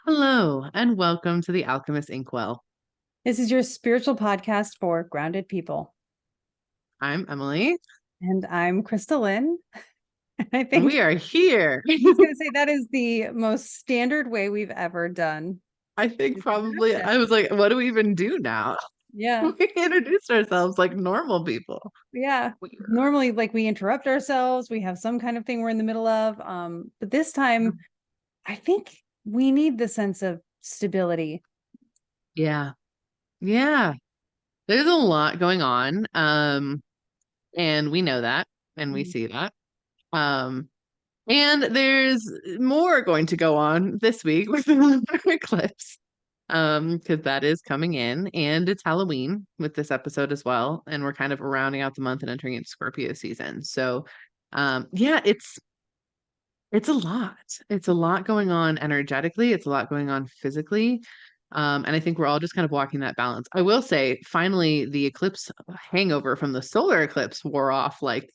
Hello, and welcome to the Alchemist Inkwell. This is your spiritual podcast for grounded people. I'm Emily, And I'm KristaLyn. I and think we are here. I was going to say that is the most standard way we've ever done I think this probably introduction. I was like, what do we even do now? Yeah. We introduced ourselves like normal people. Yeah. Weird. Normally, like we interrupt ourselves, we have some kind of thing we're in the middle of. But this time, I think we need the sense of stability. Yeah. Yeah. There's a lot going on. And we know that and we Mhm. see that. Um, and there's more going to go on this week with the lunar eclipse. Because that is coming in and it's Halloween with this episode as well. And we're kind of rounding out the month and entering into Scorpio season. So yeah, it's a lot. It's a lot going on energetically, it's a lot going on physically. And I think we're all just kind of walking that balance. I will say, finally, the eclipse hangover from the solar eclipse wore off like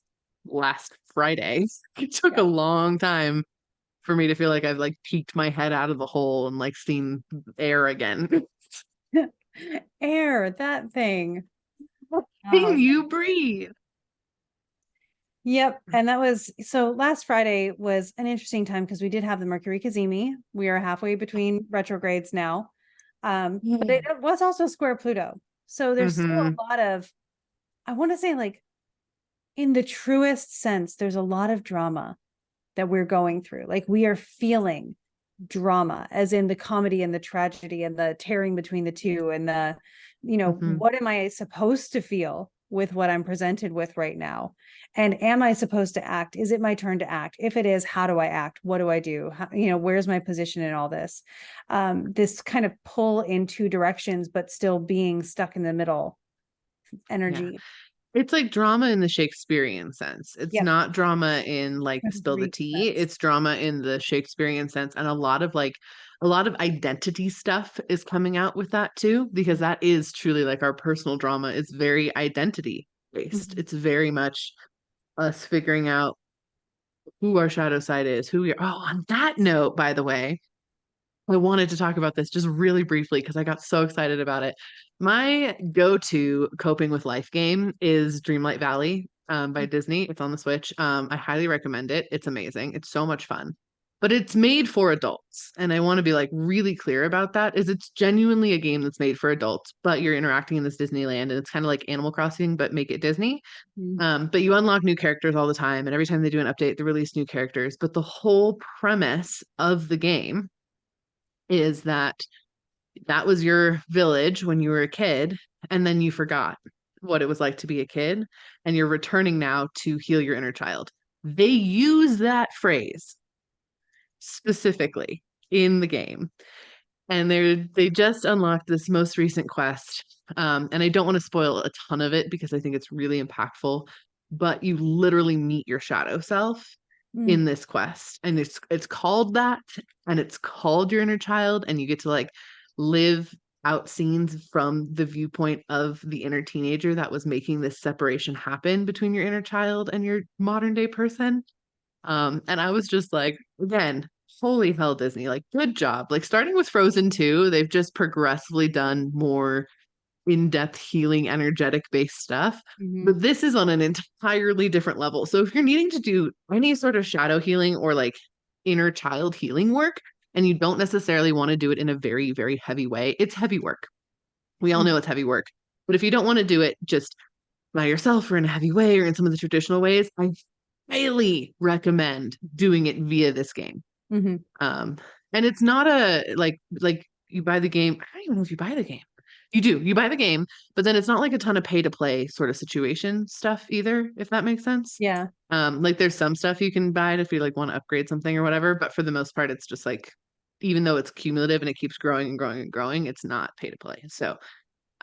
last Friday. It took a Yeah. long time for me to feel like I've like peeked my head out of the hole and like seen air again. Air, that thing. Oh, Thing you breathe. yep. And that was so last Friday was an interesting time because we did have the Mercury Cazimi. We are halfway between retrogrades now. But it was also square Pluto. So there's still Mm-hmm. a lot of, I want to say, like, in the truest sense, there's a lot of drama that we're going through. Like, we are feeling drama, as in the comedy and the tragedy and the tearing between the two, and Mm-hmm. what am I supposed to feel with what I'm presented with right now? And am I supposed to act? Is it my turn to act? If it is, how do I act? What do I do? How, where's my position in all this? This kind of pull in two directions, but still being stuck in the middle Yeah. energy. It's like drama in the Shakespearean sense. It's Yep. not drama in like The spill the Greek tea. sense. It's drama in the Shakespearean sense. And a lot of identity stuff is coming out with that too, because that is truly like our personal drama is very identity based. Mhm. It's very much us figuring out who our shadow side is, who we are. Oh, on that note, by the way, I wanted to talk about this just really briefly because I got so excited about it. My go-to coping with life game is Dreamlight Valley by Disney. It's on the Switch. I highly recommend it. It's amazing. It's so much fun. But it's made for adults. And I want to be like really clear about that is it's genuinely a game that's made for adults, but you're interacting in this Disneyland and it's kind of like Animal Crossing, but make it Disney. Mhm. But you unlock new characters all the time, and every time they do an update, they release new characters. But the whole premise of the game is that that was your village when you were a kid, and then you forgot what it was like to be a kid, and you're returning now to heal your inner child. They use that phrase specifically in the game, and they just unlocked this most recent quest. And I don't want to spoil a ton of it because I think it's really impactful, but you literally meet your shadow self Mm. in this quest, and it's called that, and it's called your inner child, and you get to like live out scenes from the viewpoint of the inner teenager that was making this separation happen between your inner child and your modern day person. And I was just like, again, holy hell, Disney, like good job. Like starting with Frozen 2, they've just progressively done more in-depth healing energetic based stuff, Mhm. but this is on an entirely different level. So if you're needing to do any sort of shadow healing or like inner child healing work and you don't necessarily want to do it in a very very heavy way, it's heavy work. We all Mhm. know it's heavy work. But if you don't want to do it just by yourself or in a heavy way or in some of the traditional ways, I highly recommend doing it via this game. Mhm. um and it's not a like you buy the game. I don't even know if you buy the game. You buy the game, but then it's not like a ton of pay to play sort of situation stuff either, if that makes sense. Yeah. Like there's some stuff you can buy if you like want to upgrade something or whatever, but for the most part it's just like, even though it's cumulative and it keeps growing and growing and growing, it's not pay to play. So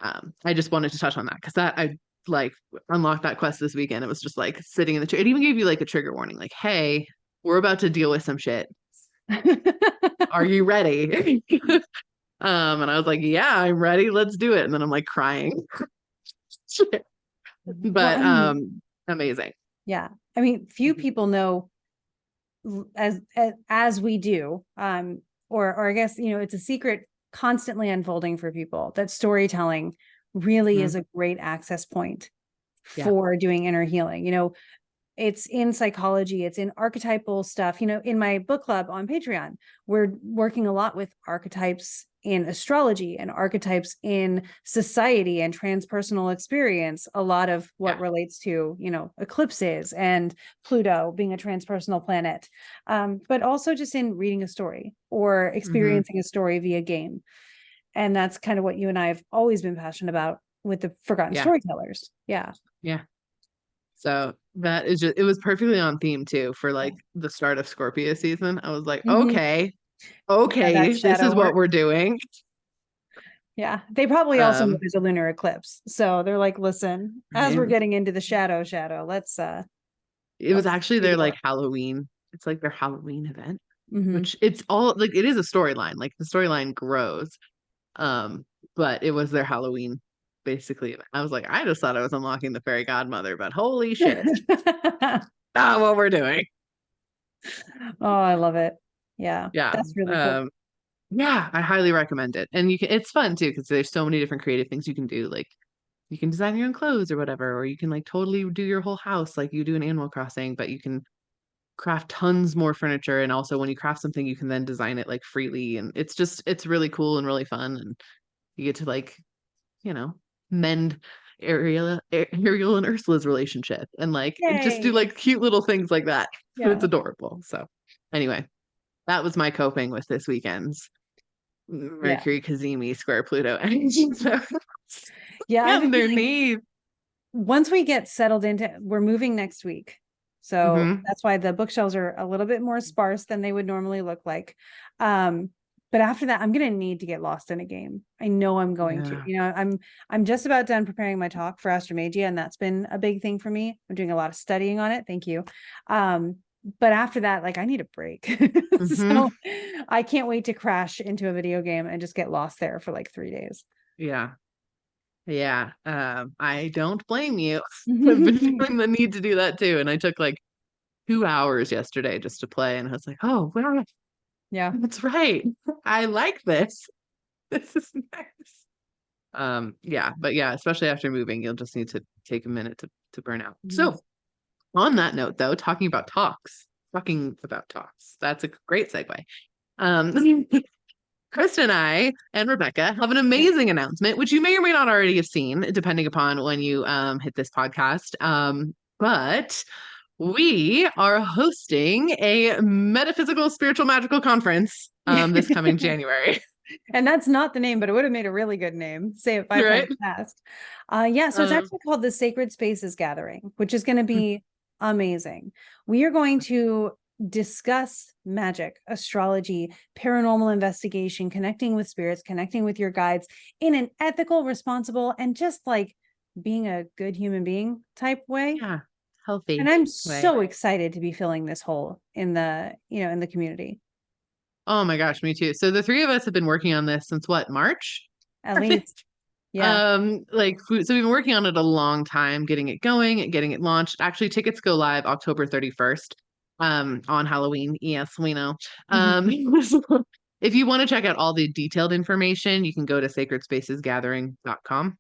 I just wanted to touch on that because that I like unlocked that quest this weekend. It was just like sitting in the chair. It even gave you like a trigger warning, like, hey, we're about to deal with some shit. Are you ready? And I was like, yeah, I'm ready. Let's do it. And then I'm like crying. Well, But I mean, amazing. yeah. I mean, few Mhm. people know as we do. or I guess, it's a secret constantly unfolding for people, that storytelling really Mhm. is a great access point Yeah. for doing inner healing. It's in psychology, it's in archetypal stuff. In my book club on Patreon, we're working a lot with archetypes in astrology and archetypes in society and transpersonal experience. A lot of what Yeah. relates to, eclipses and Pluto being a transpersonal planet, but also just in reading a story or Hmm. experiencing a story via game. And that's kind of what you and I have always been passionate about with the Forgotten Yeah. Storytellers. Yeah. Yeah. So that is just, it was perfectly on theme too for like the start of Scorpio season. I was like, Mhm. okay, Yeah, that okay, this shadow is what work. we're doing. Yeah. They probably also know Um, there's a lunar eclipse. So they're like, listen, as we're right. getting into the shadow, It was let's actually do their the like work. Halloween. It's like their Halloween event, Hmm. which it's all like it is a storyline. Like the storyline grows. Um, but it was their Halloween basically. I was like, I just thought I was unlocking the fairy godmother, but holy shit, not what we're doing. Oh, I love it. Yeah, Yeah. that's really cool. Yeah, I highly recommend it. And you can it's fun too because there's so many different creative things you can do. Like you can design your own clothes or whatever, or you can like totally do your whole house like you do in Animal Crossing, but you can craft tons more furniture. And also when you craft something, you can then design it like freely. And it's really cool and really fun. And you get to like, you know, mend Ariel and Ursula's relationship and like just do Yay. like cute little things like that. It's Yeah. adorable. So anyway, that was my coping with this weekend's Yeah. Mercury Cazimi square Pluto energy. So Yeah. I have a feeling underneath. once we get settled into, we're moving next week. So Hmm. that's why the bookshelves are a little bit more sparse than they would normally look like. Um, but after that, I'm gonna need to get lost in a game. I know I'm going to. Yeah. I'm just about done preparing my talk for Astromagia, and that's been a big thing for me. I'm doing a lot of studying on it. Thank you. Um, but after that, like I need a break. Hmm. So I can't wait to crash into a video game and just get lost there for like 3 days. Yeah. Yeah. I don't blame you. I've been feeling the need to do that too. And I took like 2 hours yesterday just to play. And I was like, oh, well, Yeah. that's right. I like this. This is nice. Yeah, but yeah, especially after moving, you'll just need to take a minute to burn out. Mhm. So on that note, though, talking about talks, that's a great segue. Um, Krista and I and Rebecca have an amazing announcement, which you may or may not already have seen, depending upon when you hit this podcast. But we are hosting a metaphysical, spiritual, magical conference this coming January. And that's not the name, but it would have made a really good name. Say it five Right? times fast. Yeah, so it's Um, actually called the Sacred Spaces Gathering, which is going to be amazing. We are going to discuss magic, astrology, paranormal investigation, connecting with spirits, connecting with your guides in an ethical, responsible, and just like being a good human being type way. yeah, And healthy I'm way. so excited to be filling this hole in the community. Oh my gosh, me too. So the three of us have been working on this since what, March? At I think. least, yeah. So we've been working on it a long time, getting it going, getting it launched. Actually, tickets go live October 31st, on Halloween. Yes, we know. Mhm. Um, so if you want to check out all the detailed information, you can go to sacredspacesgathering.com.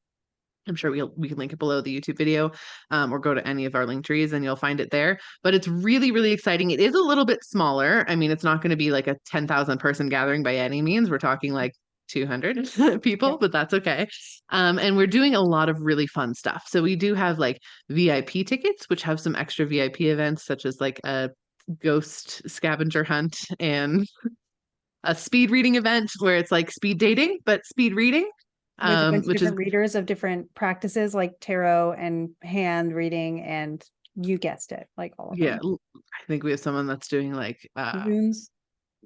I'm sure we can link it below the YouTube video, or go to any of our link trees and you'll find it there. But it's really, really exciting. It is a little bit smaller. I mean, it's not going to be like a 10,000 person gathering by any means. We're talking like 200 people, Yep. but that's okay. And we're doing a lot of really fun stuff. So we do have like VIP tickets, which have some extra VIP events, such as like a ghost scavenger hunt and a speed reading event where it's like speed dating, but speed reading, With a bunch of which is different readers of different practices like tarot and hand reading, and you guessed it, like all of yeah, them. I think we have someone that's doing like Runes.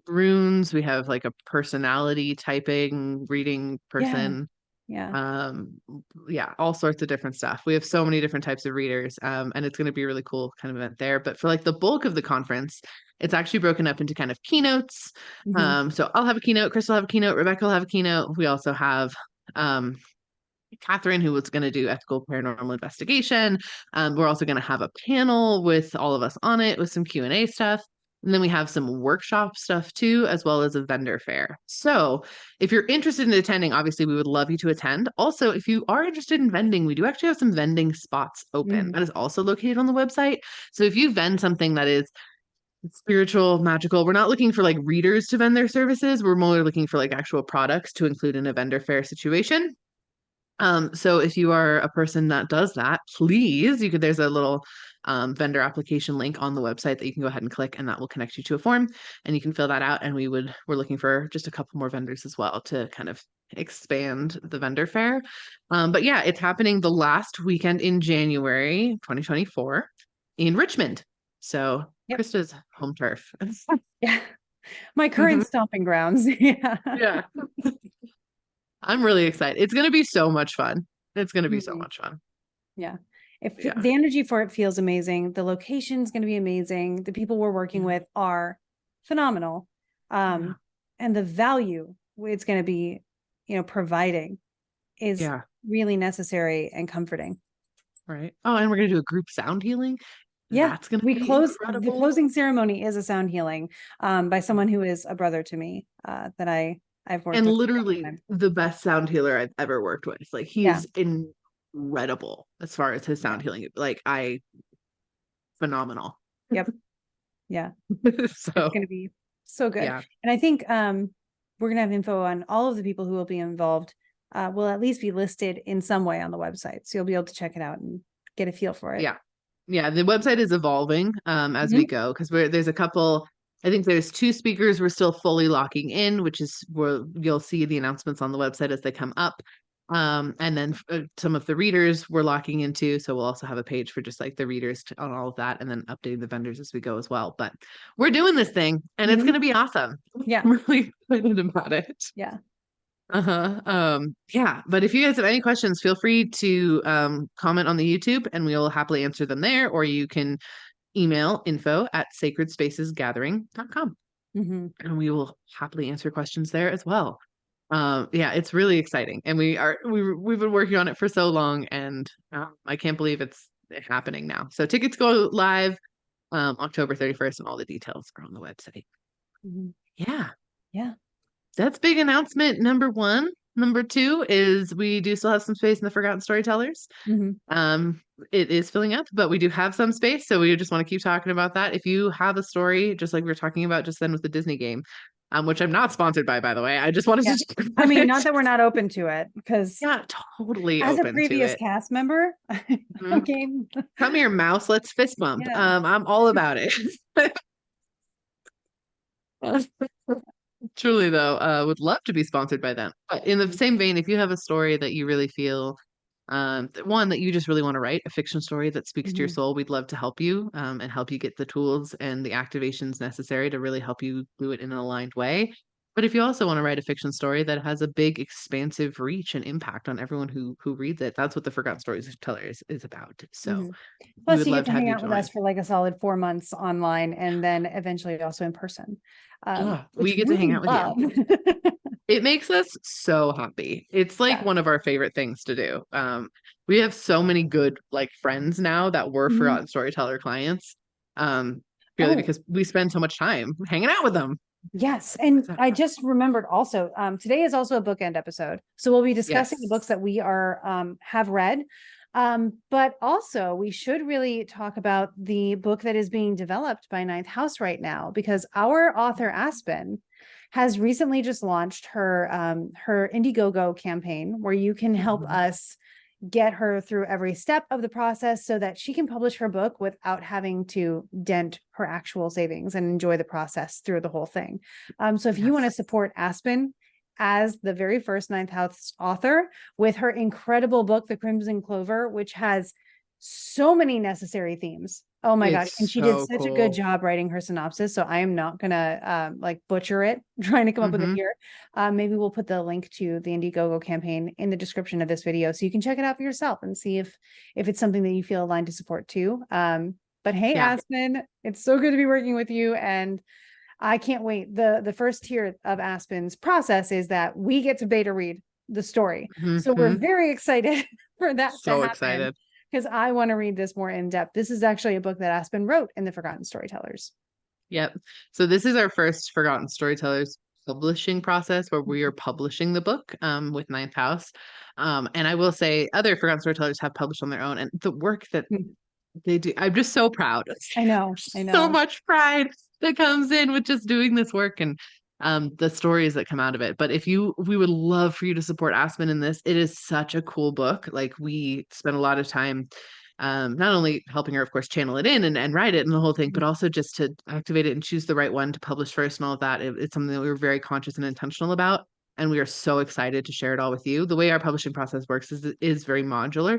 runes. We have like a personality typing reading Yeah. person. Yeah. Um, yeah, all sorts of different stuff. We have so many different types of readers, and it's going to be a really cool kind of event there. But for like the bulk of the conference, it's actually broken up into kind of keynotes. Hmm. So I'll have a keynote, Chris will have a keynote, Rebecca will have a keynote. We also have um Catherine, who was going to do ethical paranormal investigation. We're also going to have a panel with all of us on it with some Q&A stuff. And then we have some workshop stuff too, as well as a vendor fair. So if you're interested in attending, obviously we would love you to attend. Also, if you are interested in vending, we do actually have some vending spots open. Mhm. That is also located on the website. So if you vend something that is spiritual, magical, we're not looking for like readers to vend their services. We're more looking for like actual products to include in a vendor fair situation. So if you are a person that does that, please, there's a little vendor application link on the website that you can go ahead and click, and that will connect you to a form, and you can fill that out. And we're looking for just a couple more vendors as well to kind of expand the vendor fair. But yeah, it's happening the last weekend in January 2024 in Richmond. So Yep. Krista's home turf. Yeah. My current Mhm. stomping grounds. Yeah. Yeah. I'm really excited. It's going to be so much fun. It's going to be so Mhm. much fun. Yeah. If Yeah. the energy for it feels amazing, the location's going to be amazing. The people we're working Yeah. with are phenomenal. Yeah. And the value it's going to be, providing is Yeah. really necessary and comforting. Right. Oh, and we're going to do a group sound healing. Yeah. That's going to We be close the incredible. closing ceremony is a sound healing by someone who is a brother to me that I've worked And with for a long literally time. the best sound healer I've ever worked with. Like Yeah. he's incredible as far as his Yeah. sound healing. Phenomenal. Yep. Yeah. It's So going to be so good. yeah. And I think we're going to have info on all of the people who will be involved, will at least be listed in some way on the website. So you'll be able to check it out and get a feel for it. Yeah. Yeah. The website is evolving as we Mhm. go because there's a couple. I think there's two speakers we're still fully locking in, which is where you'll see the announcements on the website as they come up. And then some of the readers we're locking into. So we'll also have a page for just like the readers on all of that, and then updating the vendors as we go as well. But we're doing this thing and it's going Mhm. to be awesome. Yeah. I'm really excited about it. Yeah. Uh-huh. Yeah, but if you guys have any questions, feel free to comment on the YouTube and we'll happily answer them there, or you can email info@sacredspacesgathering.com Hmm. and we will happily answer questions there as well. Yeah, it's really exciting, and we've been working on it for so long, and I can't believe it's happening now. So tickets go live October 31st, and all the details are on the website. Hmm. Yeah, Yeah. that's big announcement number one. Number two is we do still have some space in the Forgotten Storytellers. Hmm. Um, it is filling up, but we do have some space, so we just want to keep talking about that. If you have a story, just like we were talking about just then with the Disney game, which I'm not sponsored by the way. I just wanted Yeah. to talk I about mean, it. not that we're not open to it, because Yeah, totally as a open to previous it. cast member, Mhm. okay. Come here, mouse. Let's fist bump. Yeah. I'm all about it. Truly, though, would love to be sponsored by them. But in the same vein, if you have a story that you really feel, one that you just really want to write, a fiction story that speaks to your Mhm. soul, we'd love to help you and help you get the tools and the activations necessary to really help you do it in an aligned way. But if you also want to write a fiction story that has a big, expansive reach and impact on everyone who reads it, that's what the Forgotten Storyteller is about. So Mhm. we Plus, would you love get to to have hang you out with us join. for like a solid 4 months online and then eventually also in person, Yeah, we which get to hang we out with you. love. It makes us so happy. It's like Yeah. one of our favorite things to do. We have so many good like friends now that were Mhm. Forgotten Storyteller clients. Purely Oh, because we spend so much time hanging out with them. yes. And So, I just remembered also, today is also a bookend episode. So we'll be discussing the books yes. that we have read. But also we should really talk about the book that is being developed by Ninth House right now, because our author Aspen has recently just launched her Indiegogo campaign, where you can help Mhm. us get her through every step of the process so that she can publish her book without having to dent her actual savings and enjoy the process through the whole thing. So if you want to Yes. support Aspen as the very first Ninth House author with her incredible book, The Crimson Clover, which has so many necessary themes. Oh my gosh. And It's she did so such a good cool. job writing her synopsis. So I am not gonna like butcher it trying to come up with it Hmm. here. Maybe we'll put the link to the Indiegogo campaign in the description of this video so you can check it out for yourself and see if it's something that you feel aligned to support too. But hey, Yeah. Aspen, it's so good to be working with you, and I can't wait. The first tier of Aspen's process is that we get to beta read the story. So we're Hmm. very excited for that to So happen, excited. because I want to read this more in depth. This is actually a book that Aspen wrote in the Forgotten Storytellers. Yep. So this is our first Forgotten Storytellers publishing process where we are publishing the book with Ninth House. And I will say other Forgotten Storytellers have published on their own, and the work that Mm. they do, I'm just so proud. I know, I So know. much pride that comes in with just doing this work and the stories that come out of it. But we would love for you to support Aspen in this. It is such a cool book. Like we spent a lot of time not only helping her, of course, channel it in and write it and the whole thing, but also just to activate it and choose the right one to publish first and all of that. It's something that we were very conscious and intentional about. And we are so excited to share it all with you. The way our publishing process works is very modular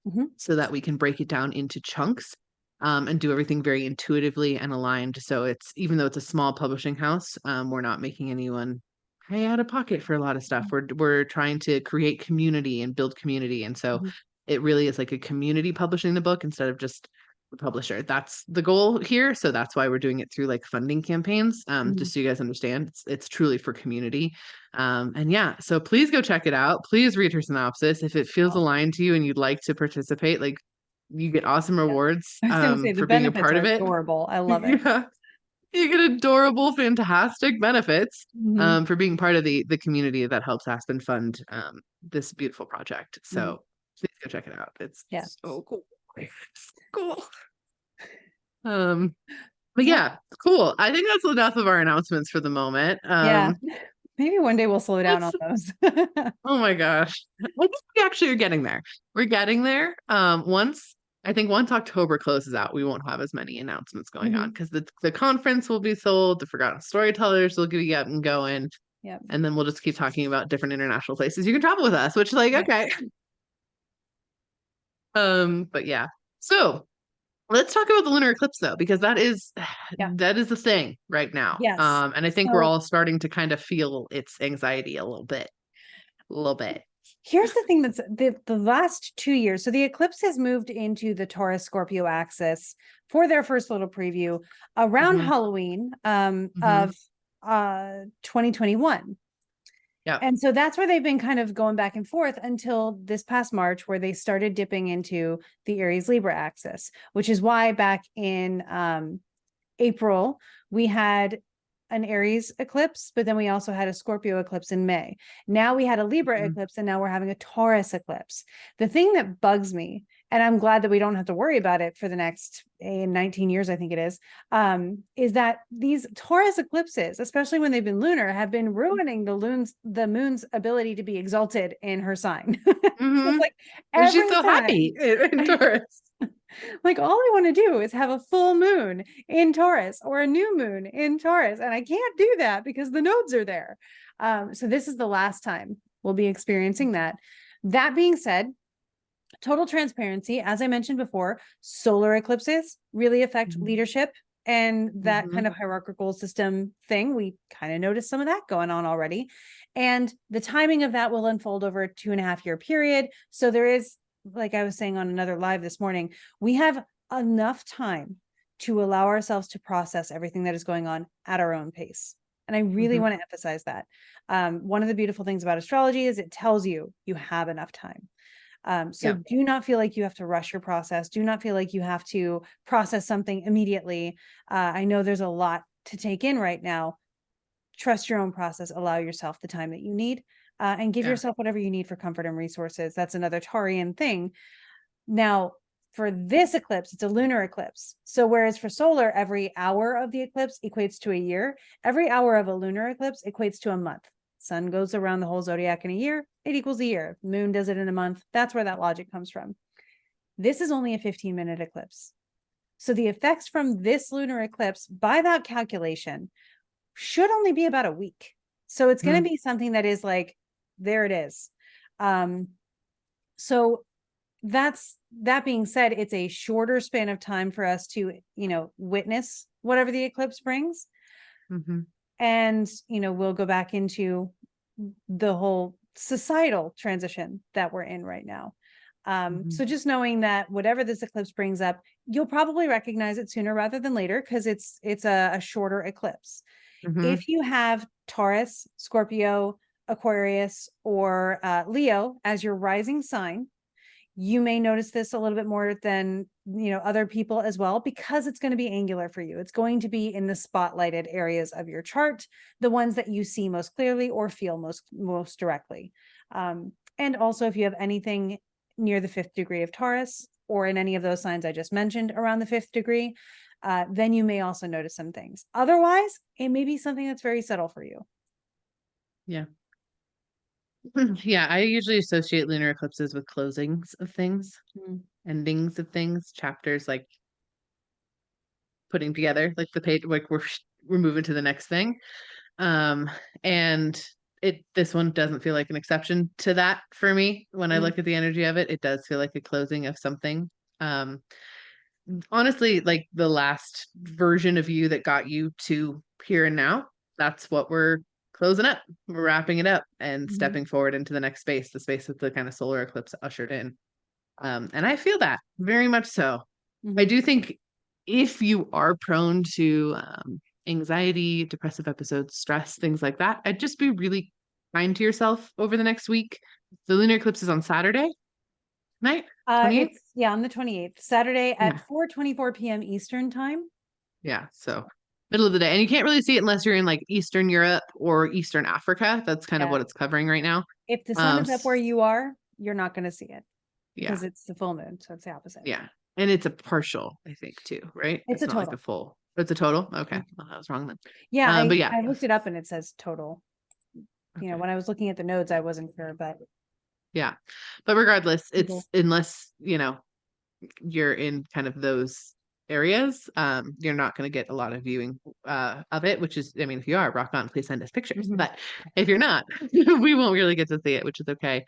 Mhm. so that we can break it down into chunks and do everything very intuitively and aligned. So it's even though it's a small publishing house, we're not making anyone pay out of pocket for a lot of stuff. We're trying to create community and build community, and so Mhm. it really is like a community publishing the book instead of just the publisher. That's the goal here. So that's why we're doing it through like funding campaigns. Mhm. Just so you guys understand, it's truly for community. And yeah, so please go check it out. Please read her synopsis. If it feels Oh, aligned to you and you'd like to participate, like you get awesome yeah. rewards I was gonna say the for being a benefits part are of it. adorable. I love it. Yeah, you get adorable, fantastic benefits Mhm. for being part of the community that helps Aspen fund this beautiful project. Mhm. So please go check it out. It's Yeah. so cool. It's cool. Um, but Yeah. yeah, cool. I think that's enough of our announcements for the moment. Yeah. Maybe one day we'll slow down Let's on those. Oh my gosh. I think we actually are getting there. We're getting there. Once October closes out, we won't have as many announcements going on Mhm. because the conference will be sold, the Forgotten Storytellers will get up and going, Yeah. and then we'll just keep talking about different international places you can travel with us, which like, Yeah. okay. But yeah. So let's talk about the lunar eclipse though, because that is Yeah. that is the thing right now. Yes. And I think we're So all starting to kind of feel its anxiety a little bit. A little bit. here's the thing that's the last 2 years. So the eclipse has moved into the Taurus Scorpio axis for their first little preview around Hmm. Halloween Hmm. of 2021. Yeah. And so that's where they've been kind of going back and forth until this past March, where they started dipping into the Aries Libra axis, which is why back in April, we had an Aries eclipse, but then we also had a Scorpio eclipse in May. Now we had a Libra Mhm. eclipse, and now we're having a Taurus eclipse. The thing that bugs me, and I'm glad that we don't have to worry about it for the next 19 years, I think it is that these Taurus eclipses, especially when they've been lunar, have been ruining the moon's ability to be exalted in her sign. So it's Mhm. like And she's every so time. happy in Taurus. Like all I want to do is have a full moon in Taurus or a new moon in Taurus. And I can't do that because the nodes are there. So this is the last time we'll be experiencing that. That being said, total transparency, as I mentioned before, solar eclipses really affect Mhm. leadership and that kind Mhm. of hierarchical system thing. We kind of noticed some of that going on already. And the timing of that will unfold over a 2.5 year period. So there is, like I was saying on another live this morning, we have enough time to allow ourselves to process everything that is going on at our own pace. And I really Mhm. want to emphasize that. One of the beautiful things about astrology is it tells you you have enough time. So Yeah. do not feel like you have to rush your process. Do not feel like you have to process something immediately. I know there's a lot to take in right now. Trust your own process. Allow yourself the time that you need and give Yeah. yourself whatever you need for comfort and resources. That's another Taurean thing. Now, for this eclipse, it's a lunar eclipse. So whereas for solar, every hour of the eclipse equates to a year, every hour of a lunar eclipse equates to a month. Sun goes around the whole zodiac in a year, it equals a year. Moon does it in a month. That's where that logic comes from. This is only a 15-minute eclipse. So the effects from this lunar eclipse, by that calculation, should only be about a week. So it's going Mhm. to be something that is like, there it is. So that being said, it's a shorter span of time for us to, witness whatever the eclipse brings. Mhm. And, we'll go back into the whole societal transition that we're in right now. Mhm. So just knowing that whatever this eclipse brings up, you'll probably recognize it sooner rather than later because it's a shorter eclipse. Mhm. If you have Taurus, Scorpio, Aquarius, or Leo as your rising sign, You may notice this a little bit more than, other people as well, because it's going to be angular for you. It's going to be in the spotlighted areas of your chart, the ones that you see most clearly or feel most directly. And also, if you have anything near the 5th degree of Taurus, or in any of those signs I just mentioned around the 5th degree, then you may also notice some things. Otherwise, it may be something that's very subtle for you. Yeah. Yeah, I usually associate lunar eclipses with closings of things, endings of things, chapters, like putting together, like the page, like we're moving to the next thing. And this one doesn't feel like an exception to that for me. When I look at the energy of it, it does feel like a closing of something. Honestly, like the last version of you that got you to here and now, that's what we're closing up. We're wrapping it up and stepping forward into the next space, the space that the kind of solar eclipse ushered in. And I feel that very much so. I do think if you are prone to anxiety, depressive episodes, stress, things like that, I'd just be really kind to yourself over the next week. The lunar eclipse is on Saturday night, 28th? It's on the 28th, Saturday at 4:24 p.m. Eastern time. Yeah, so middle of the day. And you can't really see it unless you're in like Eastern Europe or Eastern Africa. That's kind of what it's covering right now. If the sun is up where you are, you're not going to see it because Yeah. it's the full moon. So it's the opposite. Yeah. And it's a partial, I think, too, right? It's a not total. like a full. It's a total? Okay. Well, I was wrong then. Yeah, but yeah. I looked it up and it says total. When I was looking at the nodes, I wasn't sure, but yeah. But regardless, it's unless, you're in kind of those areas, you're not going to get a lot of viewing of it, which is, I mean, if you are, rock on, please send us pictures. But if you're not, we won't really get to see it, which is okay.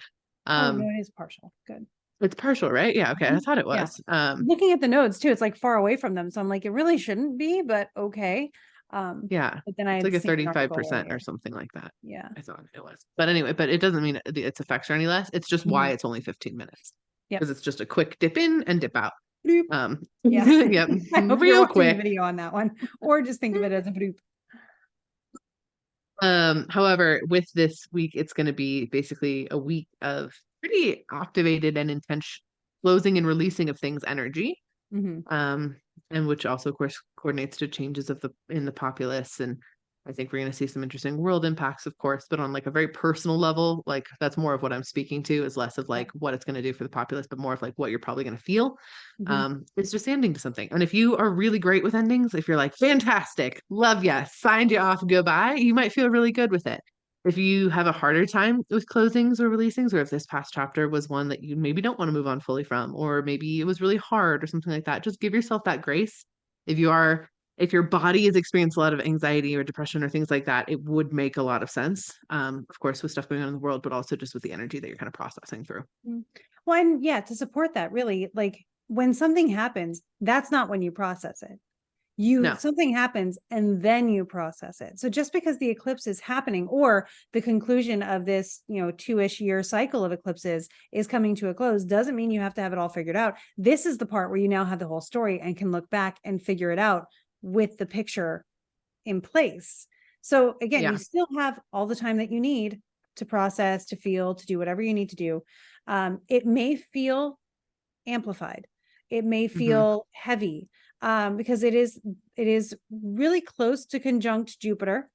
Oh, no, it is partial. Good. It's partial, right? Yeah. Okay. I thought it was. Looking at the nodes too, it's like far away from them. So I'm like, it really shouldn't be, but okay. Yeah. But then it's like a seen an article 35% or something like that. Yeah. I thought it was. But anyway, but it doesn't mean its effects are any less. It's just why it's only 15 minutes. Yeah. Because it's just a quick dip in and dip out. Yeah. Yep. I hope Real you're watching quick the video on that one, or just think of it as a bloop. However, with this week, it's going to be basically a week of pretty activated and intense closing and releasing of things energy. And which also, of course, coordinates to changes in the populace. And I think we're going to see some interesting world impacts, of course, but on like a very personal level, like that's more of what I'm speaking to, is less of like what it's going to do for the populace, but more of like what you're probably going to feel. It's just ending to something. And if you are really great with endings, if you're like, fantastic, love ya, signed you off, goodbye, you might feel really good with it. If you have a harder time with closings or releasings, or if this past chapter was one that you maybe don't want to move on fully from, or maybe it was really hard or something like that, just give yourself that grace. If your body has experienced a lot of anxiety or depression or things like that, it would make a lot of sense. Of course, with stuff going on in the world, but also just with the energy that you're kind of processing through. Well, and to support that, really, like when something happens, that's not when you process it. Something happens and then you process it. So just because the eclipse is happening, or the conclusion of this, 2-ish year cycle of eclipses is coming to a close, doesn't mean you have to have it all figured out. This is the part where you now have the whole story and can look back and figure it out with the picture in place. So again, you still have all the time that you need to process, to feel, to do whatever you need to do. It may feel amplified. It may feel heavy. Because it is really close to conjunct Jupiter,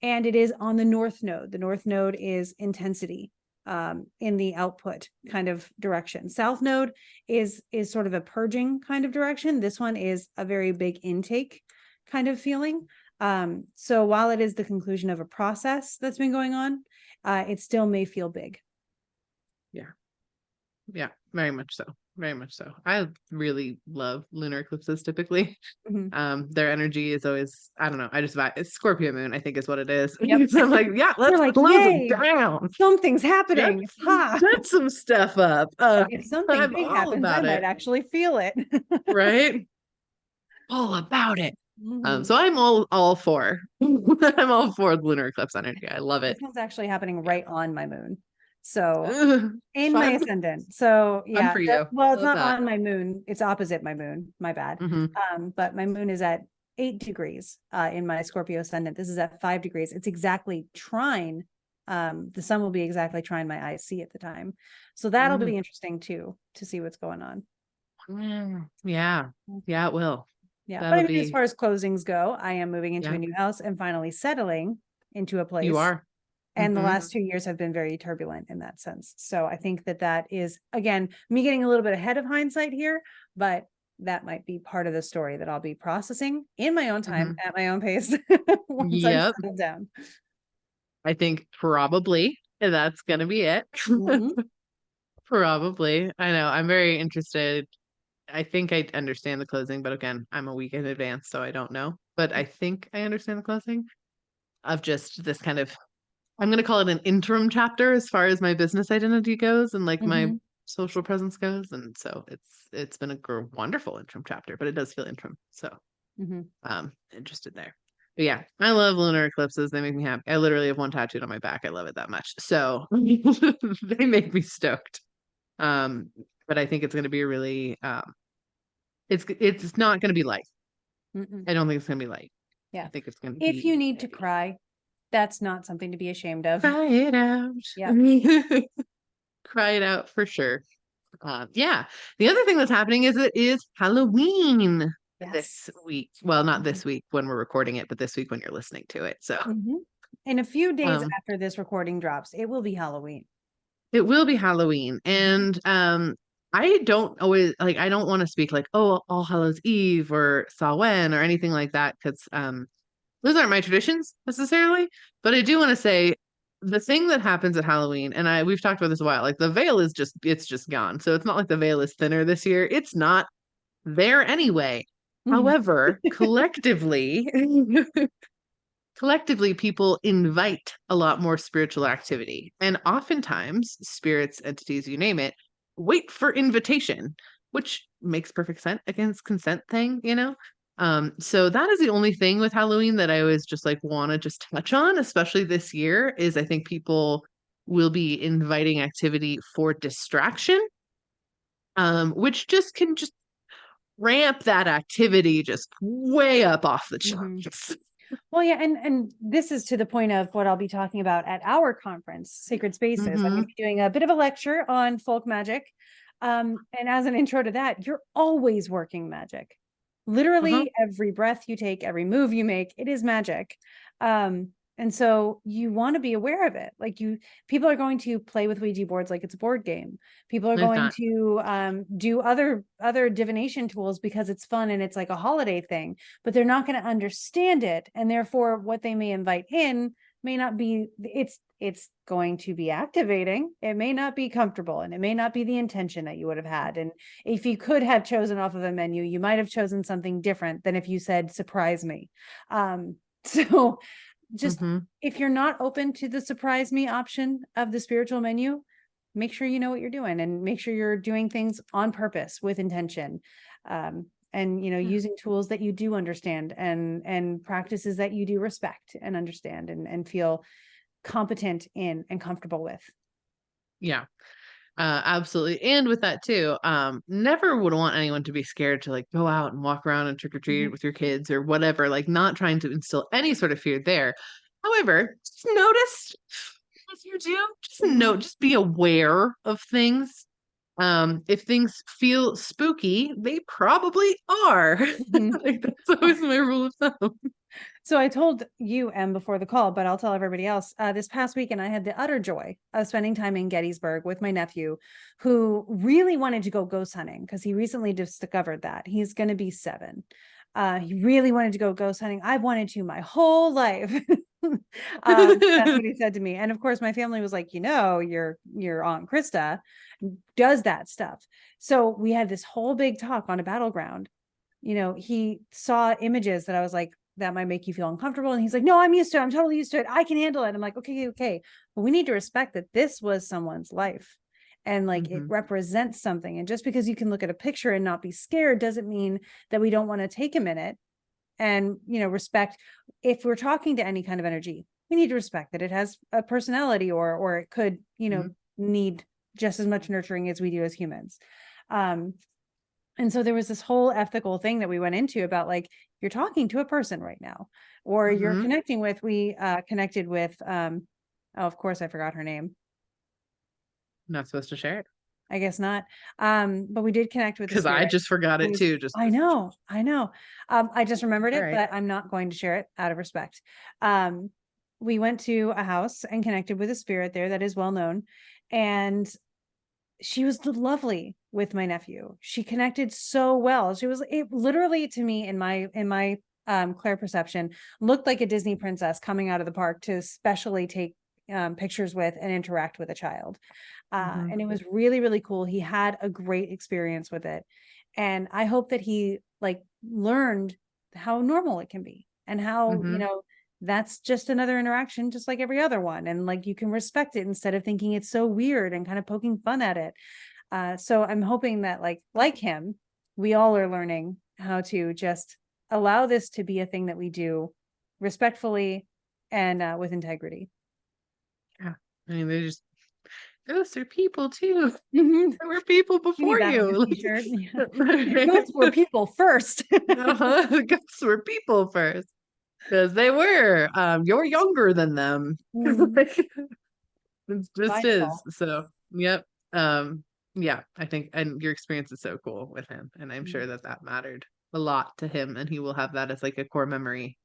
and it is on the north node. The north node is intensity in the output kind of direction. South node is sort of a purging kind of direction. This one is a very big intake kind of feeling. So while it is the conclusion of a process that's been going on, it still may feel big. Yeah, very much so. Very much so. I really love lunar eclipses typically. Their energy is always, I don't know, I just vibe. It's Scorpio moon, I think is what it is. So I'm like, yeah, let's close them down. Something's happening. Set some stuff up. If something big happens, I might actually feel it. Right? All about it. So I'm all for I'm all for the lunar eclipse energy. I love it. This one's actually happening right on my moon. So in my ascendant. So yeah, for you. Well, it's not on my moon. It's opposite my moon. My bad. But my moon is at 8 degrees in my Scorpio ascendant. This is at 5 degrees. It's exactly trine The sun will be exactly trine my IC at the time. So that'll be interesting too, to see what's going on. Yeah. Yeah, it will. Yeah. But That'll I mean, as be, far as closings go, I am moving into yeah, a new house and finally settling into a you place. are. And the Mm-hmm. last 2 years have been very turbulent in that sense. So I think that that is, again, me getting a little bit ahead of hindsight here, but that might be part of the story that I'll be processing in my own time, Mm-hmm. at my own pace, once I'm Yep. settled down. I think probably that's going to be it. Mhm. Probably. I know. I'm very interested. I think I understand the closing, but again, I'm a week in advance, so I don't know. But I think I understand the closing of just this kind of, I'm going to call it an interim chapter as far as my business identity goes and like my Mhm. social presence goes. And so it's been a wonderful interim chapter, but it does feel interim. So Mhm. interested there. But yeah, I love lunar eclipses. They make me happy. I literally have one tattooed on my back. I love it that much. So they make me stoked. Um, but I think it's going to be a really it's not going to be light. Mm-mm. I don't think it's going to be light. I Yeah. think it's going to If you be need to heavy. cry, that's not something to be ashamed of. Cry it out. Yeah. Cry it out for sure. Yeah. The other thing that's happening is it is Halloween Yes. this week. Well, not Mhm. this week when we're recording it, but this week when you're listening to it. So, Mhm. In a few days um, after this recording drops, it will be Halloween. it will be Halloween. Mhm. And I don't always like I don't want to speak like, oh, All Hallows Eve or Samhain or anything like that because those aren't my traditions necessarily, but I do want to say the thing that happens at Halloween, and we've talked about this a while, like the veil is it's just gone. So it's not like the veil is thinner this year. It's not there anyway. Mhm. However, collectively people invite a lot more spiritual activity. And oftentimes spirits, entities, you name it, wait for invitation, which makes perfect sense against consent thing, you know? So that is the only thing with Halloween that I always just like want to just touch on, especially this year, is I think people will be inviting activity for distraction, which just can just ramp that activity just way up off the Mhm. charts. Well, yeah, and this is to the point of what I'll be talking about at our conference, Sacred Spaces. I'm going to Hmm. be doing a bit of a lecture on folk magic. And as an intro to that, you're always working magic. Uh-huh. Literally every breath you take, every move you make, it is magic. And so you want to be aware of it. Like people are going to play with Ouija boards like it's a board game. People are It's going not. to do other divination tools because it's fun and it's like a holiday thing, but they're not going to understand it, and therefore what they may invite in may not be, it's going to be activating. It may not be comfortable, and it may not be the intention that you would have had. And if you could have chosen off of a menu, you might have chosen something different than if you said surprise me. So just, Hmm. if you're not open to the surprise me option of the spiritual menu, make sure you know what you're doing, and make sure you're doing things on purpose with intention. And using tools that you do understand, and practices that you do respect and understand, and feel competent in and comfortable with. Yeah, absolutely. And with that too, never would want anyone to be scared to like go out and walk around and trick or treat Mhm. with your kids or whatever, like not trying to instill any sort of fear there. However, just notice as you do, just Mhm. note, just be aware of things. If things feel spooky, they probably are. Mhm. Like that's always my rule of thumb. So I told you, Em, before the call, but I'll tell everybody else. This past weekend, I had the utter joy of spending time in Gettysburg with my nephew, who really wanted to go ghost hunting because he recently discovered that he's going to be 7. He really wanted to go ghost hunting. I wanted to my whole life. That's what he said to me. And of course, my family was like, your Aunt Krista does that stuff. So we had this whole big talk on a battleground. He saw images that I was like, that might make you feel uncomfortable. And he's like, no, I'm used to it. I'm totally used to it. I can handle it. I'm like, okay. But we need to respect that this was someone's life, and like it Hmm. represents something. And just because you can look at a picture and not be scared doesn't mean that we don't want to take a minute and, respect. If we're talking to any kind of energy, we need to respect that it has a personality, or it could, Hmm. need just as much nurturing as we do as humans. Um, and so there was this whole ethical thing that we went into about, like, you're talking to a person right now, or you're Hmm. connecting with, we connected with Oh, of course I forgot her name. Not supposed to share it. I guess not. But we did connect with the Because I spirit. just forgot it too. I know. I just remembered All it, right. but I'm not going to share it out of respect. We went to a house and connected with a spirit there that is well known. And she was lovely with my nephew. She connected so well. It literally to me in my clair perception looked like a Disney princess coming out of the park to specially take pictures with and interact with a child. And it was really, really cool. He had a great experience with it. And I hope that he like learned how normal it can be and how, that's just another interaction, just like every other one. And like, you can respect it instead of thinking it's so weird and kind of poking fun at it. So I'm hoping that like him, we all are learning how to just allow this to be a thing that we do respectfully and with integrity. Yeah. I mean, ghosts are people too. Mm-hmm. There were people You need before that on your you. t-shirt. Yeah. Ghosts were people first. The ghosts were people first. Because they were. You're younger than them. It just is. So, yep. Yeah, I think, and your experience is so cool with him, and I'm sure that mattered a lot to him, and he will have that as like a core memory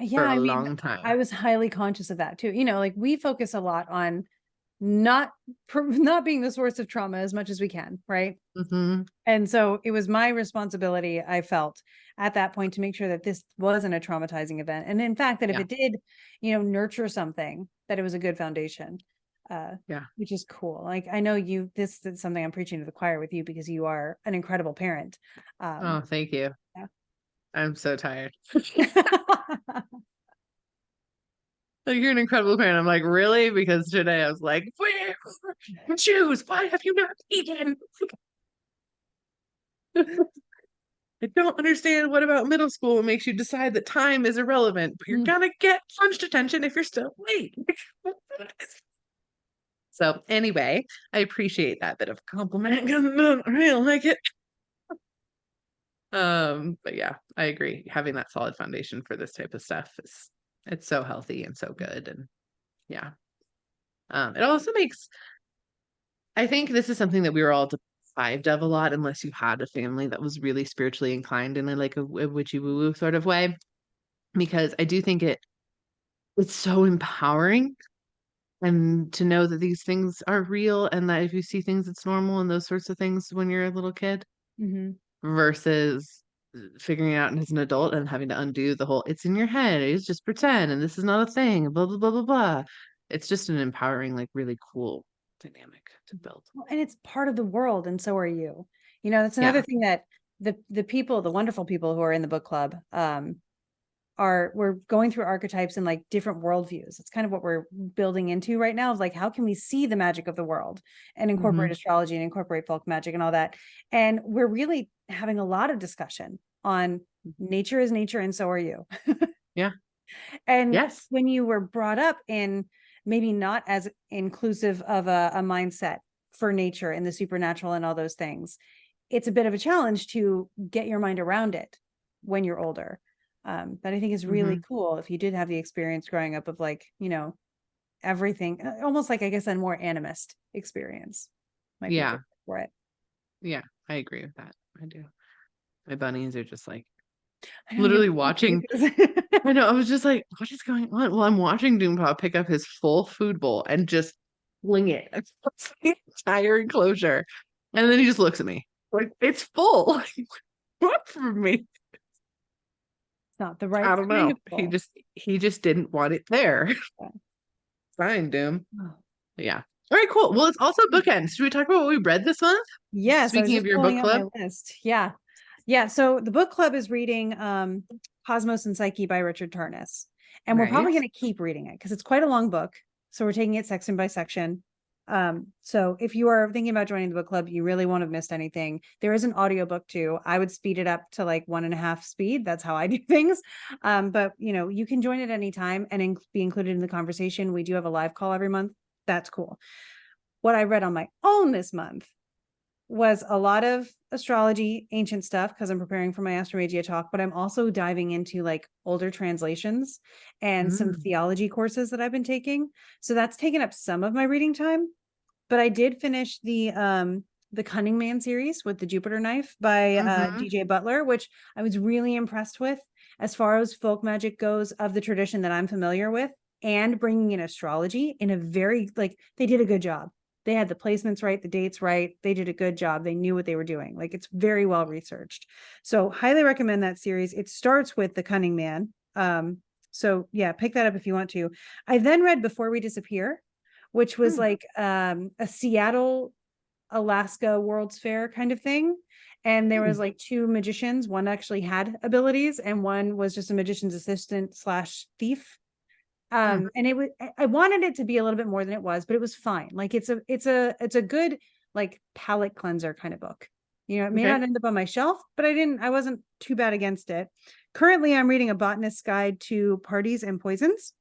Yeah, for a I mean, long time. I was highly conscious of that too. Like we focus a lot on not not being the source of trauma as much as we can, right? And so it was my responsibility, I felt at that point, to make sure that this wasn't a traumatizing event. And in fact, that if Yeah. it did, nurture something, that it was a good foundation, Yeah. which is cool. Like, I know this is something I'm preaching to the choir with you because you are an incredible parent. Oh, thank you. Yeah. I'm so tired. Like, you're an incredible parent. I'm like, really? Because today I was like, where choose? Why have you not eaten? I don't understand what about middle school makes you decide that time is irrelevant, but you're gonna get lunch detention if you're still late. So anyway, I appreciate that bit of compliment because I don't like it. But yeah, I agree. Having that solid foundation for this type of stuff it's so healthy and so good. And yeah. It also makes, I think this is something that we were all deprived of a lot, unless you had a family that was really spiritually inclined in like a witchy woo woo sort of way. Because I do think it's so empowering and to know that these things are real and that if you see things, it's normal and those sorts of things when you're a little kid versus figuring it out as an adult and having to undo the whole, it's in your head, it's just pretend, and this is not a thing, blah, blah, blah, blah, blah. It's just an empowering, like really cool dynamic to build. And it's part of the world, and so are you. That's another thing that the people, the wonderful people who are in the book club, we're going through archetypes and like different worldviews. It's kind of what we're building into right now, of like, how can we see the magic of the world and incorporate astrology and incorporate folk magic and all that. And we're really having a lot of discussion on nature is nature and so are you. Yeah. And Yes. when you were brought up in maybe not as inclusive of a mindset for nature and the supernatural and all those things, it's a bit of a challenge to get your mind around it when you're older. But I think is really cool if you did have the experience growing up of like, everything, almost like, I guess, a more animist experience might be good for it. Yeah, I agree with that. I do. My bunnies are just like I know, literally watching. I know. I was just like, what is going on? Well, I'm watching Doompaw pick up his full food bowl and just fling it across the entire enclosure. And then he just looks at me like, it's full. What for me? Not the right I don't kind know. of full. He just didn't want it there. Fine, Doom. Yeah. All right, cool. Well, it's also bookends. Should we talk about what we read this month? Yes, I was Speaking just of your book pulling out club. my list. Yeah. So the book club is reading Cosmos and Psyche by Richard Tarnas. And we're probably going to keep reading it because it's quite a long book. So we're taking it section by section. So if you are thinking about joining the book club, you really won't have missed anything. There is an audiobook too. I would speed it up to like 1.5 speed. That's how I do things. But you can join at any time and be included in the conversation. We do have a live call every month. That's cool. What I read on my own this month was a lot of astrology, ancient stuff, because I'm preparing for my Astromagia talk, but I'm also diving into like older translations and some Mm. theology courses that I've been taking. So that's taken up some of my reading time. But I did finish the Cunning Man series with the Jupiter knife by Mm-hmm. DJ Butler, which I was really impressed with as far as folk magic goes of the tradition that I'm familiar with, and bringing in astrology in a very, like, they did a good job. They had the placements right, the dates right. They did a good job. They knew what they were doing. Like, it's very well researched. So highly recommend that series. It starts with The Cunning Man. So yeah, pick that up if you want to. I then read Before We Disappear, which was Mm. like a Seattle, Alaska World's Fair kind of thing. And there was Mm. like two magicians. One actually had abilities, and one was just a magician's assistant slash thief. Mm. And it was, I wanted it to be a little bit more than it was, but it was fine. Like, it's a good like palate cleanser kind of book. It may Okay. not end up on my shelf, but I wasn't too bad against it. Currently, I'm reading A Botanist's Guide to Parties and Poisons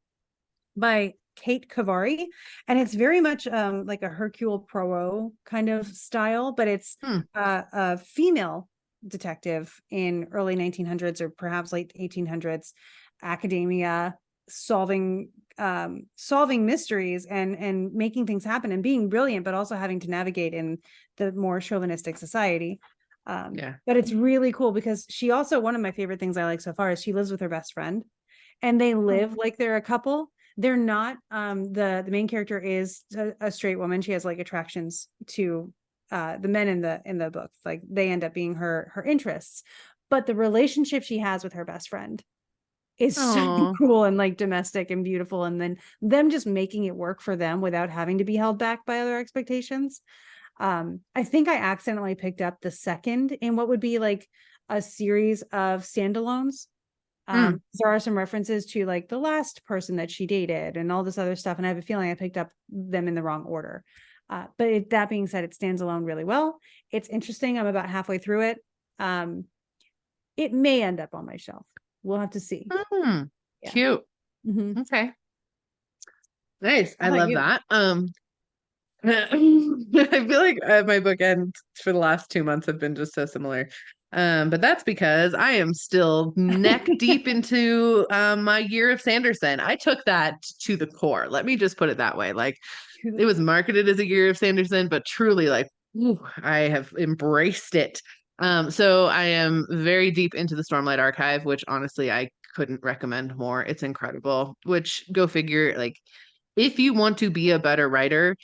by Kate Kavari, and it's very much like a Hercule Poirot kind of style, but it's Mm. a female detective in early 1900s or perhaps late 1800s, academia, solving mysteries and making things happen and being brilliant, but also having to navigate in the more chauvinistic society. Yeah. But it's really cool because she also, one of my favorite things I like so far is she lives with her best friend, and they Mm. live like they're a couple. They're not, the main character is a straight woman. She has like attractions to the men in the books. Like, they end up being her interests, but the relationship she has with her best friend is so Oh. cool and like domestic and beautiful, and then them just making it work for them without having to be held back by other expectations. I think I accidentally picked up the second in what would be like a series of standalones. Mm. There are some references to like the last person that she dated and all this other stuff, and I have a feeling I picked up them in the wrong order. That being said, it stands alone really well. It's interesting. I'm about halfway through it. It may end up on my shelf. We'll have to see. Mm. Yeah. Cute. Mm-hmm. Okay. Nice. How I about love you? that. I feel like my bookends for the last 2 months have been just so similar. But that's because I am still neck deep into my year of Sanderson. I took that to the core. Let me just put it that way. Like, To the it was core. marketed as a year of Sanderson, but truly, like, ooh, I have embraced it. So I am very deep into the Stormlight Archive, which honestly I couldn't recommend more. It's incredible. Which, go figure, like, if you want to be a better writer,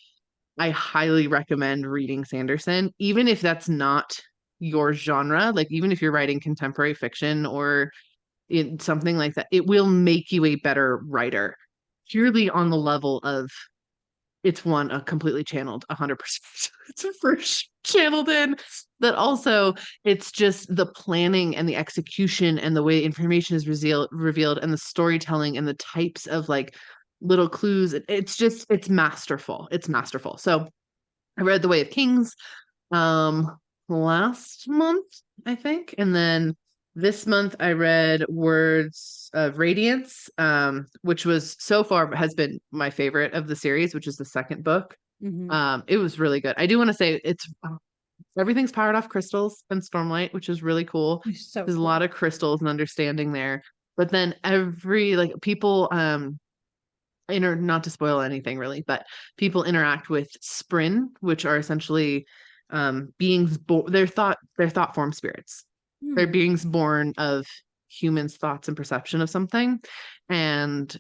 I highly recommend reading Sanderson, even if that's not your genre. Like, even if you're writing contemporary fiction or in something like that, it will make you a better writer, purely on the level of it's one, a completely channeled 100%. It's a first channeled in that. Also, it's just the planning and the execution and the way information is revealed and the storytelling and the types of like little clues. It's masterful. It's masterful. So I read The Way of Kings last month, I think. And then this month I read Words of Radiance, which was so far has been my favorite of the series, which is the second book. Mm-hmm. It was really good. I do want to say it's everything's powered off crystals and stormlight, which is really cool. So There's a cool. lot of crystals and understanding there. But then every like people not to spoil anything really, but people interact with Sprin, which are essentially beings they're thought form spirits. They're Hmm. beings born of humans' thoughts and perception of something. And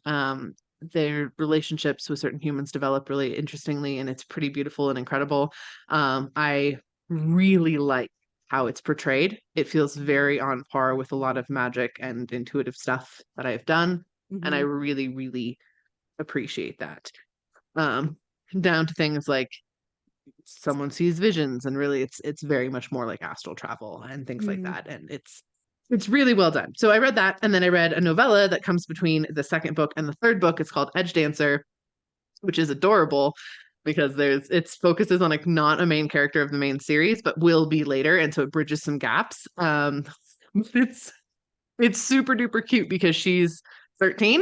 their relationships with certain humans develop really interestingly, and it's pretty beautiful and incredible. I really like how it's portrayed. It feels very on par with a lot of magic and intuitive stuff that I've done. And I Mm-hmm. really, really appreciate that. Um, Down to things like someone sees visions, and really it's very much more like astral travel and things like Mm-hmm. that. And it's really well done. So I read that, and then I read a novella that comes between the second book and the third book. It's called Edge Dancer, which is adorable because it focuses on like not a main character of the main series, but will be later, and so it bridges some gaps. It's it's super duper cute because she's 13,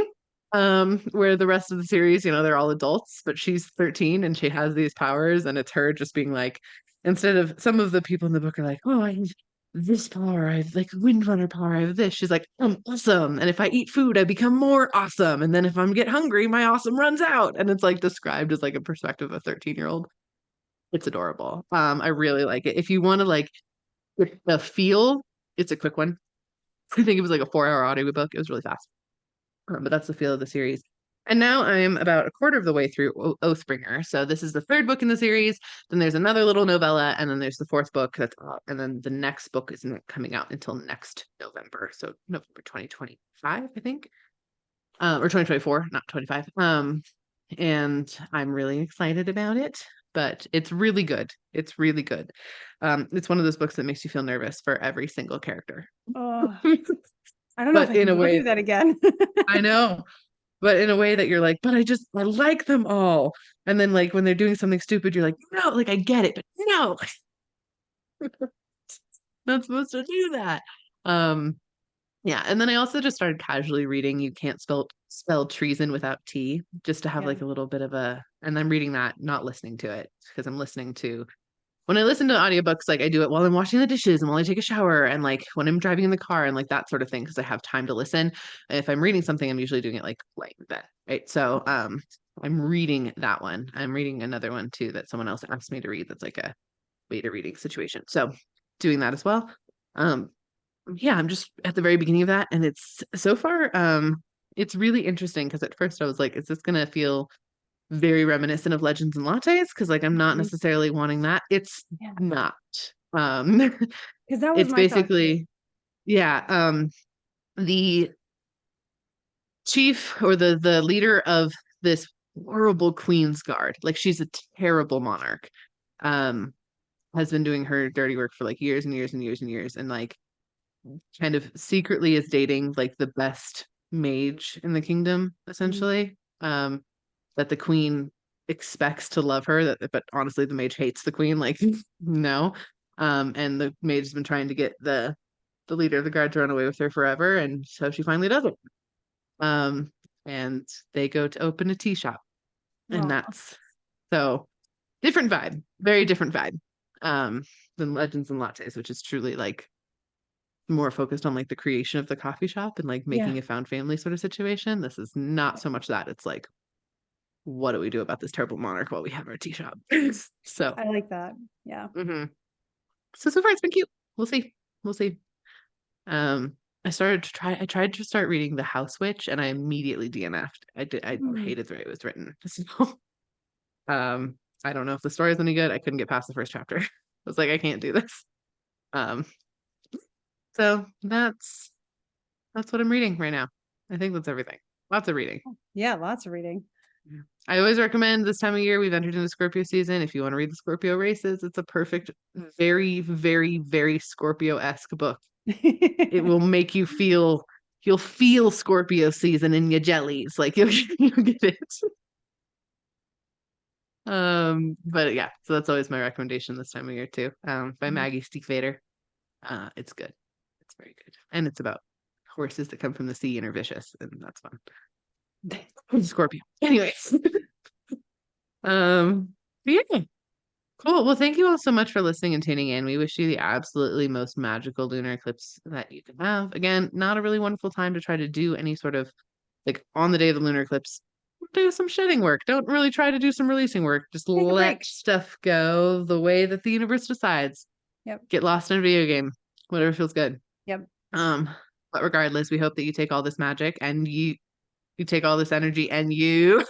where the rest of the series, they're all adults, but she's 13 and she has these powers, and it's her just being like, instead of some of the people in the book are like, oh, I have this power, I have like windrunner power, I have this. She's like, I'm awesome. And if I eat food, I become more awesome. And then if I'm get hungry, my awesome runs out. And it's like described as like a perspective of a 13-year-old. It's adorable. I really like it. If you want to like get the feel, it's a quick one. I think it was like a 4-hour audiobook. It was really fast. But that's the feel of the series. And now I'm about a quarter of the way through Oathbringer. So this is the third book in the series. Then there's another little novella, and then there's the fourth book that's out. And then the next book isn't coming out until next November. So November 2025, I think. Or 2024, not 25. And I'm really excited about it, but it's really good. It's really good. It's one of those books that makes you feel nervous for every single character. Oh, I don't know if But I in can a go way, through that again. I know, but in a way that you're like, but I like them all. And then like when they're doing something stupid, you're like, no, like I get it, but no, not supposed to do that. Um, yeah, and then I also just started casually reading You Can't Spell Treason Without T, just to have Yeah. like a little bit of a, and I'm reading that, not listening to it, because I'm listening to when I listen to audiobooks, like I do it while I'm washing the dishes and while I take a shower and like when I'm driving in the car and like that sort of thing, because I have time to listen. If I'm reading something, I'm usually doing it like that. Right. So I'm reading that one. I'm reading another one too that someone else asked me to read that's like a beta reading situation. So doing that as well. Um yeah, I'm just at the very beginning of that. And it's so far, it's really interesting because at first I was like, is this gonna feel very reminiscent of Legends and Lattes? Because like I'm not Mhm. necessarily wanting that. It's Yeah. not. Um Because that was it's my thought too. basically, yeah, the chief or the leader of this horrible Queen's Guard, like she's a terrible monarch, um, has been doing her dirty work for like years and years and years and years, and like kind of secretly is dating like the best mage in the kingdom, Mhm. essentially. That the queen expects to love her, that but honestly the mage hates the queen, like no. And the mage has been trying to get the leader of the guard to run away with her forever, and so she finally does it. Um, and they go to open a tea shop, and Aw. that's so different vibe, very different vibe, um, than Legends and Lattes, which is truly like more focused on like the creation of the coffee shop and like Yeah. making a found family sort of situation. This is not so much that. It's like, what do we do about this terrible monarch while we have our tea shop? So, I like that. Yeah. mhm. So far it's been cute. We'll see. We'll see. Um, I tried to start reading The House Witch and I immediately DNF'd. I Mm. hated the way it was written. So, um, I don't know if the story is any good. I couldn't get past the first chapter. I was like, I can't do this. Um, so that's what I'm reading right now. I think that's everything. Lots of reading. Yeah, lots of reading. Yeah. I always recommend this time of year. We've entered into Scorpio season. If you want to read the Scorpio races, it's a perfect, very, very, very Scorpio-esque book. It will make you feel, you'll feel Scorpio season in your jellies. Like you'll get it. But yeah, so that's always my recommendation this time of year too. By Mhm. Maggie Stiefvater. It's good. It's very good. And it's about horses that come from the sea and are vicious, and that's fun. Scorpio. Anyways. But yeah. Cool. Well, thank you all so much for listening and tuning in. We wish you the absolutely most magical lunar eclipse that you can have. Again, not a really wonderful time to try to do any sort of like on the day of the lunar eclipse, do some shedding work. Don't really try to do some releasing work. Just Take a let break. stuff go the way that the universe decides. Yep. Get lost in a video game, whatever feels good. Yep. Um, but regardless, we hope that you take all this magic and you take all this energy and you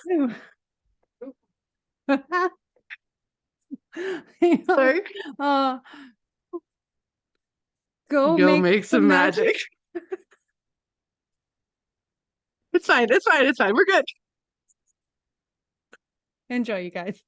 sorry, uh, go go make make some some magic. magic. It's fine. It's fine. It's fine. We're good. Enjoy, you guys.